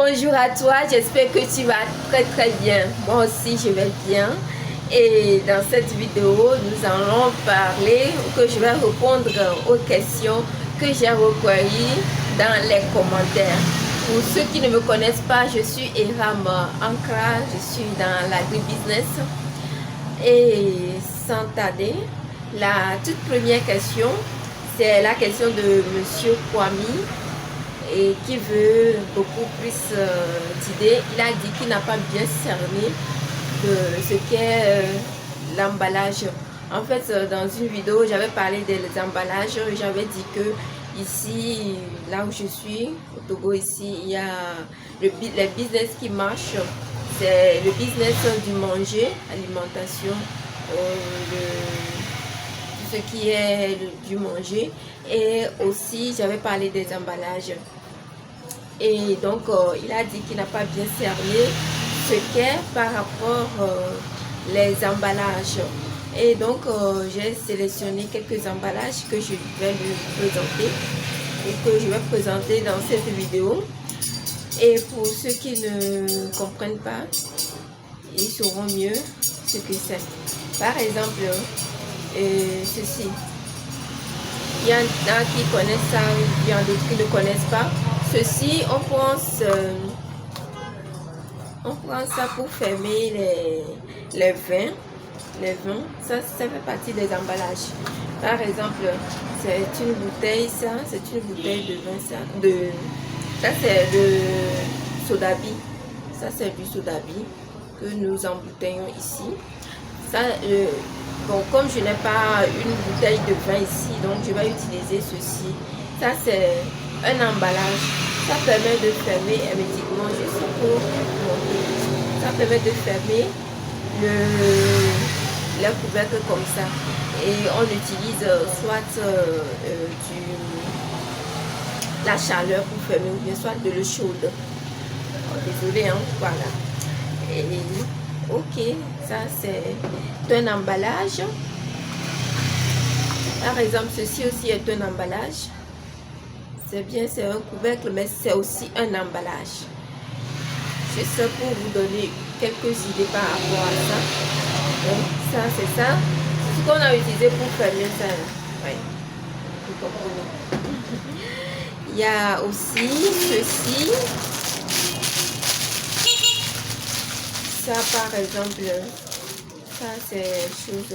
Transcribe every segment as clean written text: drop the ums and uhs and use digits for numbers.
Bonjour à toi, j'espère que tu vas très bien. Moi aussi je vais bien. Et dans cette vidéo, nous allons parler, que je vais répondre aux questions que j'ai recueillies dans les commentaires. Pour ceux qui ne me connaissent pas, je suis Eram Ankara, je suis dans l'agribusiness. Et sans tarder, la toute première question, c'est la question de Monsieur Kwame et qui veut beaucoup plus d'idées. Il a dit qu'il n'a pas bien cerné de ce qu'est l'emballage. En fait, dans une vidéo, j'avais parlé des emballages. J'avais dit que ici, là où je suis, au Togo, ici, il y a les business qui marchent. C'est le business du manger, alimentation, tout ce qui est du manger. Et aussi, j'avais parlé des emballages. Et donc, il a dit qu'il n'a pas bien cerné ce qu'est par rapport les emballages. Et donc, j'ai sélectionné quelques emballages que je vais lui présenter et que je vais présenter dans cette vidéo. Et pour ceux qui ne comprennent pas, ils sauront mieux ce que c'est. Par exemple, ceci. Il y en a qui connaissent ça, il y en a d'autres qui ne connaissent pas. Ceci, on prend ça pour fermer les vins. Les vins, ça fait partie des emballages. Par exemple, c'est une bouteille, ça, c'est une bouteille de vin, ça c'est le sodabi. Ça, c'est du sodabi que nous embouteillons ici. Ça, bon, comme je n'ai pas une bouteille de vin ici, donc je vais utiliser ceci. Ça, c'est un emballage. Ça permet de fermer hermétiquement, juste pour montrer. Ça permet de fermer le couvercle comme ça. Et on utilise soit la chaleur pour fermer, ou bien soit de l'eau chaude. Oh, désolé, hein, voilà. Et ok, ça c'est un emballage. Par exemple, ceci aussi est un emballage. C'est bien, c'est un couvercle, mais c'est aussi un emballage. Juste pour vous donner quelques idées par rapport à ça. Donc, ça, c'est ça. C'est ce qu'on a utilisé pour fermer ça. Oui, vous comprenez. Il y a aussi ceci. Ça, par exemple, ça, c'est chose.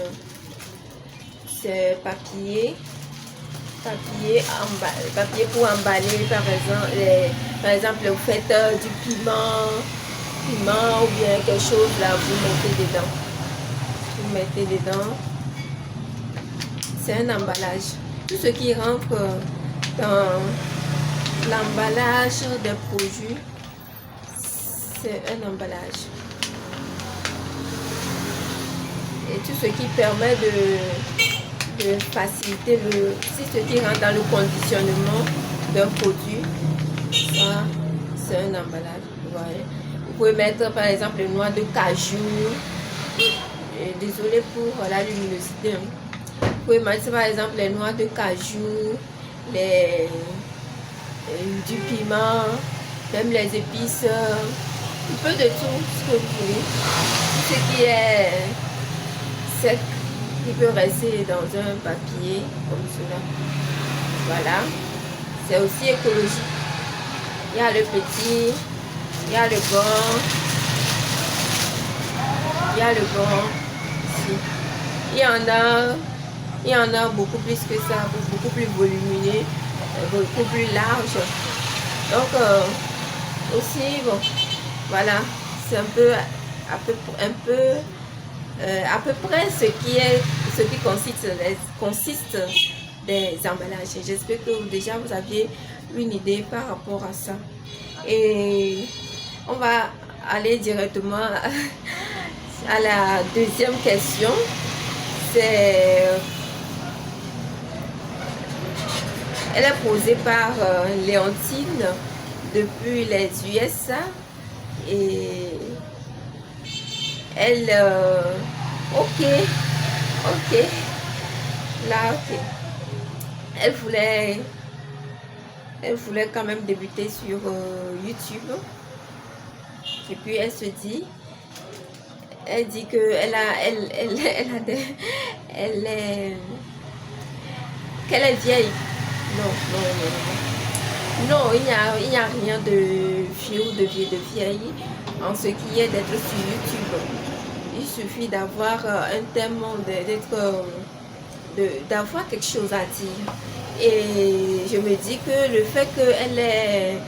C'est papier. Papier pour emballer, par exemple, vous faites du piment ou bien quelque chose là, vous mettez dedans. C'est un emballage. Tout ce qui rentre dans l'emballage des produits, c'est un emballage. Et tout ce qui permet de faciliter ce qui rentre dans le conditionnement d'un produit, ça c'est un emballage. Vous pouvez mettre par exemple les noix de cajou. Désolé pour la luminosité. Vous pouvez mettre par exemple les noix de cajou, du piment, même les épices, un peu de tout ce que vous voulez. Tout ce qui est sec, qui peut rester dans un papier comme cela. Voilà, c'est aussi écologique. Il y a le petit, il y a le grand, il y a le grand ici. Il y en a beaucoup plus que ça, beaucoup plus volumineux, beaucoup plus large. Donc aussi, bon, voilà, c'est à peu près ce qui consiste des emballages. J'espère que déjà vous aviez une idée par rapport à ça. Et on va aller directement à la deuxième question. Elle est posée par Léontine depuis les USA. Et elle ok, là, ok, elle voulait quand même débuter sur YouTube. Et puis elle se dit, elle dit que elle a des, elle est, qu'elle est vieille. Non, non, non, non. Non, il n'y a rien de vieux ou de vieille en ce qui est d'être sur YouTube. Il suffit d'avoir un thème, d'avoir quelque chose à dire. Et je me dis que le fait qu'elle est,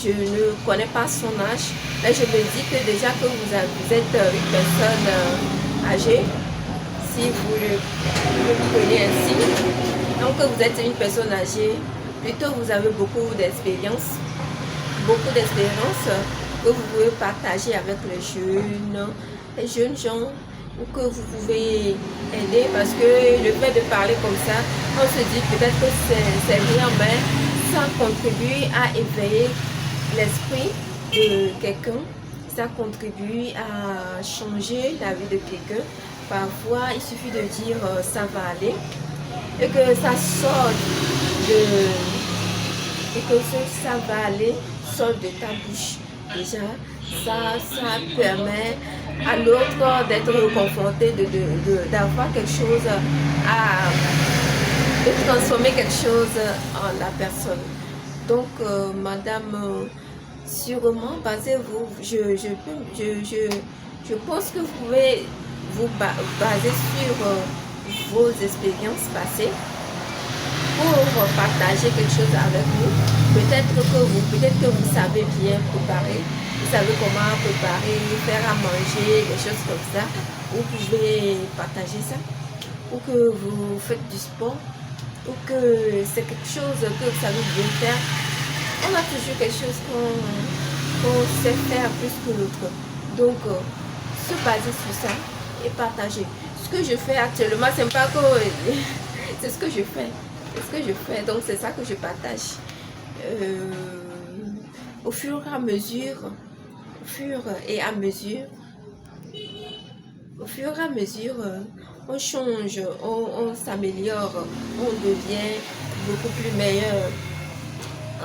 je ne connais pas son âge, mais je me dis que déjà que vous êtes une personne âgée, si vous le prenez ainsi, donc que vous êtes une personne âgée, plutôt vous avez beaucoup d'expérience que vous pouvez partager avec les jeunes gens, ou que vous pouvez aider, parce que le fait de parler comme ça, on se dit peut-être que c'est rien, mais ça contribue à éveiller l'esprit de quelqu'un, ça contribue à changer la vie de quelqu'un. Parfois, il suffit de dire ça va aller, et que ça sorte ça va aller, sort de ta bouche. Déjà, ça permet à l'autre d'être confronté, d'avoir quelque chose de transformer quelque chose en la personne. Donc, madame, sûrement, basez-vous, je pense que vous pouvez vous baser sur vos expériences passées pour partager quelque chose avec nous. Peut-être que vous savez bien préparer, vous savez comment préparer, faire à manger, des choses comme ça. Vous pouvez partager ça, ou que vous faites du sport, ou que c'est quelque chose que vous savez bien faire. On a toujours quelque chose qu'on sait faire plus que l'autre. Donc, se baser sur ça et partager. Ce que je fais actuellement, c'est pas que c'est ce que je fais. C'est ce que je fais, donc c'est ça que je partage. Au fur et à mesure, on change, on s'améliore, on devient beaucoup plus meilleur.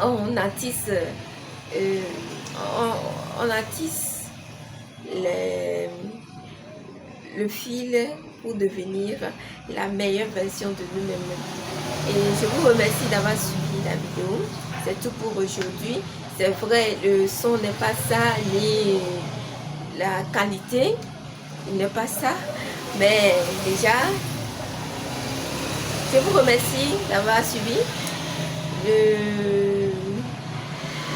On attisse le fil pour devenir la meilleure version de nous-mêmes. Et je vous remercie d'avoir suivi la vidéo. C'est tout pour aujourd'hui. C'est vrai, le son n'est pas ça, ni la qualité n'est pas ça. Mais déjà, je vous remercie d'avoir suivi.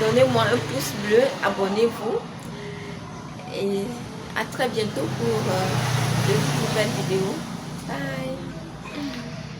Donnez-moi un pouce bleu, abonnez-vous. Et à très bientôt pour de nouvelles vidéos. Bye!